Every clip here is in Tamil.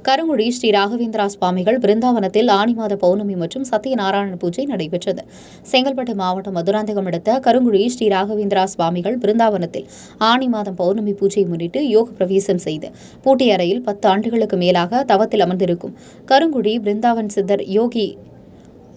கருங்குடி ஸ்ரீ ராகவேந்திரா சுவாமிகள் பிருந்தாவனத்தில் ஆனி மாத பௌர்ணமி மற்றும் சத்யநாராயண பூஜை நடைபெற்றது. செங்கல்பட்டு மாவட்டம் மதுராந்தகம் அடுத்த கருங்குடி ஸ்ரீ ராகவேந்திரா சுவாமிகள் பிருந்தாவனத்தில் ஆனி மாதம் பௌர்ணமி பூஜையை முன்னிட்டு யோக பிரவேசம் செய்து பூட்டிய அறையில் 10 ஆண்டுகளுக்கு மேலாக தவத்தில் அமர்ந்திருக்கும் கருங்குடி பிருந்தாவன் சித்தர் யோகி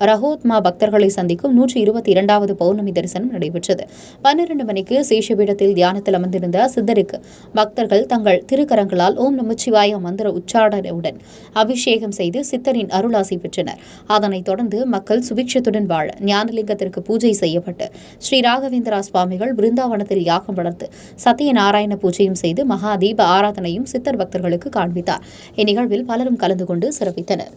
ரஹோத்மா பக்தர்களை சந்திக்கும் 122வது பௌர்ணமி தரிசனம் நடைபெற்றது. 12 மணிக்கு சேஷபீடத்தில் தியானத்தில் அமர்ந்திருந்த சித்தருக்கு பக்தர்கள் தங்கள் திருக்கரங்களால் ஓம் நமச்சிவாய மந்திர உச்சாடனையுடன் அபிஷேகம் செய்து சித்தரின் அருளாசி பெற்றனர். அதனைத் தொடர்ந்து மக்கள் சுபிட்சத்துடன் வாழ ஞானலிங்கத்திற்கு பூஜை செய்யப்பட்டு ஸ்ரீ ராகவேந்திரா சுவாமிகள் பிருந்தாவனத்தில் யாகம் வளர்த்து சத்யநாராயண பூஜையும் செய்து மகாதீப ஆராதனையும் சித்தர் பக்தர்களுக்கு காண்பித்தார். இந்நிகழ்வில் பலரும் கலந்து கொண்டு சிறப்பித்தனர்.